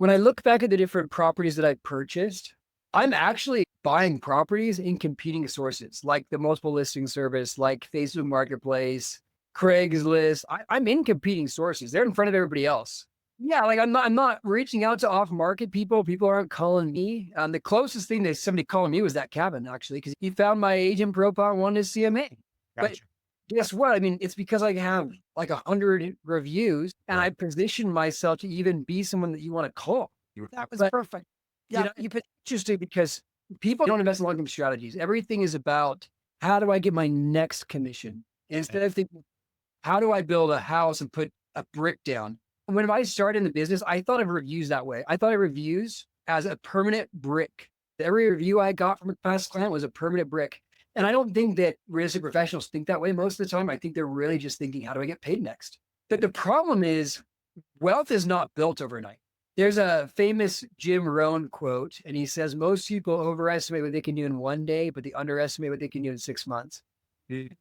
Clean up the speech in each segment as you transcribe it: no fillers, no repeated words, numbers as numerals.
When I look back at the different properties that I purchased, I'm actually buying properties in competing sources like the multiple listing service, like Facebook Marketplace, Craigslist. I'm in competing sources. They're in front of everybody else. Yeah, like I'm not reaching out to off-market people. People aren't calling me. The closest thing to somebody calling me was that cabin, actually, because he found my agent profile and wanted to CMA. But Gotcha. guess what? I mean, it's because I have like 100 reviews and Right. I position myself to even be someone that you want to call. That was But perfect. you Yeah, know, it's interesting because people don't invest in long-term strategies. Everything is about how do I get my next commission instead of thinking, how do I build a house and put a brick down? When I started in the business, I thought of reviews that way. I thought of reviews as a permanent brick. Every review I got from a past client was a permanent brick. And I don't think that real estate professionals think that way most of the time. I think they're really just thinking, how do I get paid next? But the problem is wealth is not built overnight. There's a famous Jim Rohn quote, and he says, most people overestimate what they can do in one day, but they underestimate what they can do in 6 months.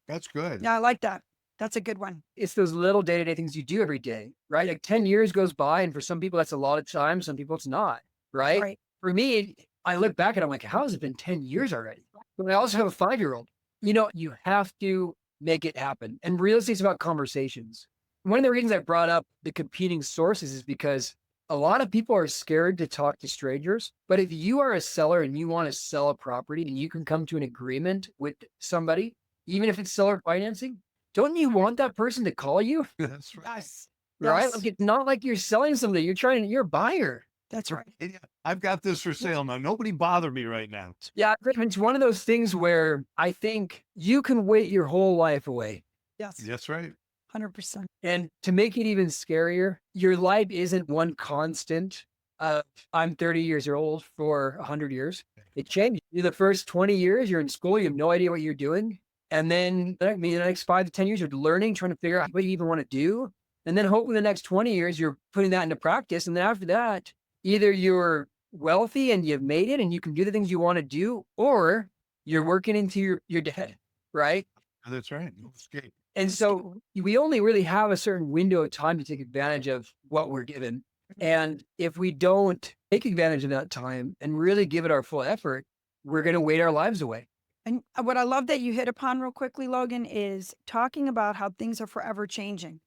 That's good. yeah, I like that. That's a good one. It's those little day-to-day things you do every day, right? Like 10 years goes by, and for some people, that's a lot of time. Some people, it's not, right? Right. For me, I look back and I'm like, how has it been 10 years already? But I also have a 5-year-old. You know, you have to make it happen. And real estate's about conversations. One of the reasons I brought up the competing sources is because a lot of people are scared to talk to strangers. But if you are a seller and you want to sell a property and you can come to an agreement with somebody, even if it's seller financing, don't you want that person to call you? That's right. Yes. Right? Yes. Like it's not like you're selling something. You're a buyer. That's right. Yeah, I've got this for sale now. Nobody bother me right now. Yeah, it's one of those things where I think you can wait your whole life away. Yes. That's right. 100%. And to make it even scarier, your life isn't one constant of I'm 30 years old for 100 years. It changes. The first 20 years, you're in school, you have no idea what you're doing. And then the next 5 to 10 years, you're learning, trying to figure out what you even want to do. And then hopefully the next 20 years, you're putting that into practice. And then after that, either you're wealthy and you've made it and you can do the things you want to do, or you're working into your dead, right? That's right. No escape. And so we only really have a certain window of time to take advantage of what we're given. And if we don't take advantage of that time and really give it our full effort, we're going to wait our lives away. And what I love that you hit upon real quickly, Logan, is talking about how things are forever changing.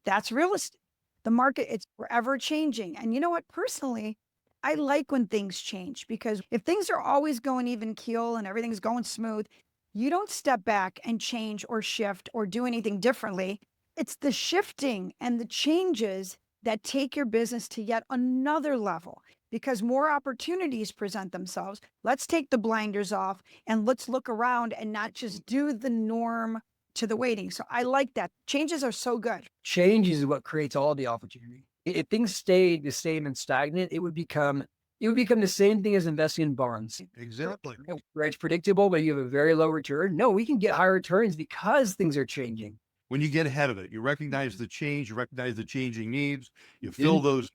That's real estate. The market, it's forever changing. And you know what? Personally, I like when things change because if things are always going even keel and everything's going smooth, you don't step back and change or shift or do anything differently. It's the shifting and the changes that take your business to yet another level because more opportunities present themselves. Let's take the blinders off and let's look around and not just do the norm to the waiting. So I like that. Changes are so good. Change is what creates all the opportunity. If things stayed the same and stagnant, it would become the same thing as investing in bonds. Exactly. Where it's predictable, but you have a very low return. No, we can get higher returns because things are changing. When you get ahead of it, you recognize the change, you recognize the changing needs, you fill those.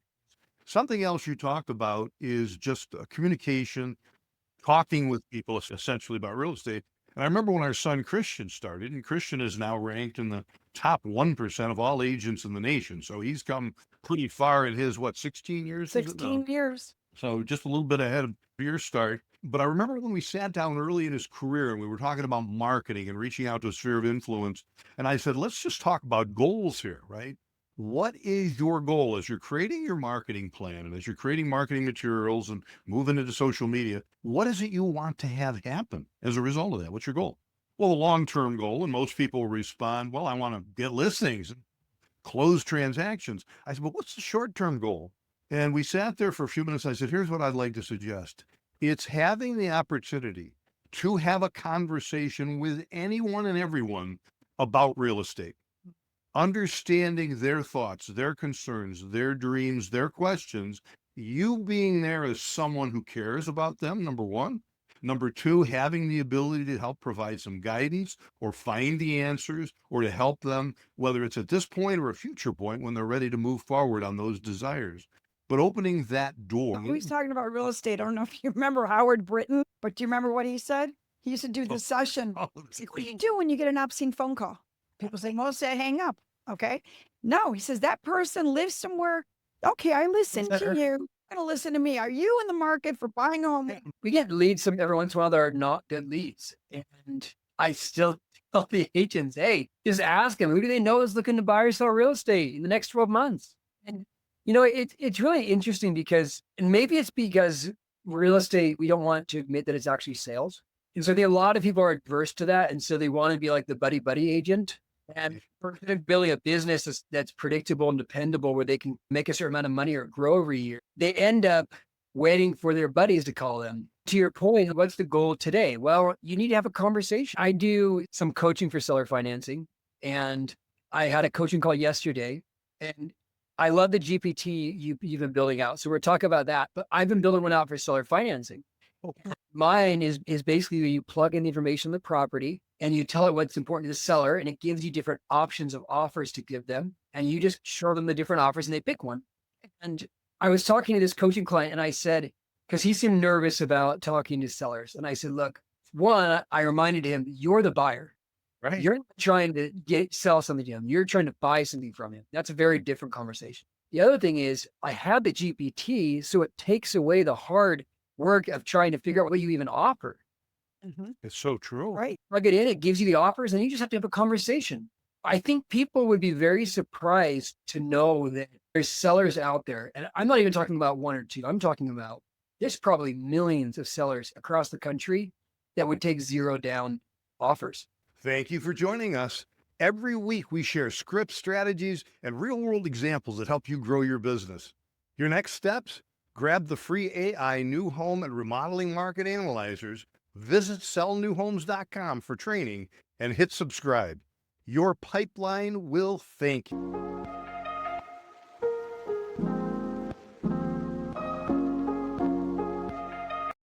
Something else you talked about is just communication, talking with people essentially about real estate. And I remember when our son Christian started, and Christian is now ranked in the top 1% of all agents in the nation. So he's come pretty far in his, 16 years? 16 years. So just a little bit ahead of your start. But I remember when we sat down early in his career and we were talking about marketing and reaching out to a sphere of influence. And I said, let's just talk about goals here, right? What is your goal as you're creating your marketing plan and as you're creating marketing materials and moving into social media? What is it you want to have happen as a result of that? What's your goal? Well, the long-term goal, and most people respond, well, I want to get listings and close transactions. I said, well, what's the short-term goal? And we sat there for a few minutes. I said, here's what I'd like to suggest. It's having the opportunity to have a conversation with anyone and everyone about real estate. Understanding their thoughts, their concerns, their dreams, their questions, you being there as someone who cares about them, number one. Number two, having the ability to help provide some guidance or find the answers or to help them, whether it's at this point or a future point when they're ready to move forward on those desires. But opening that door. He's talking about real estate. I don't know if you remember Howard Britton, but do you remember what he said? He used to do the session. What do you do when you get an obscene phone call? People say, most say hang up. Okay. No, he says that person lives somewhere. Okay, I listen to you. going to listen to me. Are you in the market for buying a home? We get leads every once in a while that are not good leads. And I still tell the agents, hey, just ask them, who do they know is looking to buy or sell real estate in the next 12 months? And, it's really interesting because, and maybe it's because real estate, we don't want to admit that it's actually sales. And so I think a lot of people are adverse to that. And so they want to be like the buddy agent. And for building a business that's predictable and dependable, where they can make a certain amount of money or grow every year, they end up waiting for their buddies to call them. To your point, what's the goal today? Well, you need to have a conversation. I do some coaching for seller financing, and I had a coaching call yesterday, and I love the GPT you've been building out. So we're talking about that, but I've been building one out for seller financing. Mine is basically you plug in the information on the property and you tell it what's important to the seller, and it gives you different options of offers to give them. And you just show them the different offers and they pick one. And I was talking to this coaching client and I said, because he seemed nervous about talking to sellers. And I said, look, one, I reminded him, you're the buyer. Right. You're not trying to sell something to him. You're trying to buy something from him. That's a very different conversation. The other thing is I have the GPT, so it takes away the hard work of trying to figure out what you even offer. It's so true. Right. Plug it in, it gives you the offers, and you just have to have a conversation. I think people would be very surprised to know that there's sellers out there. And I'm not even talking about one or two. I'm talking about there's probably millions of sellers across the country that would take zero down offers. Thank you for joining us. Every week we share scripts, strategies, and real-world examples that help you grow your business. Your next steps? Grab the free AI new home and remodeling market analyzers, visit sellnewhomes.com for training, and hit subscribe. Your pipeline will thank you.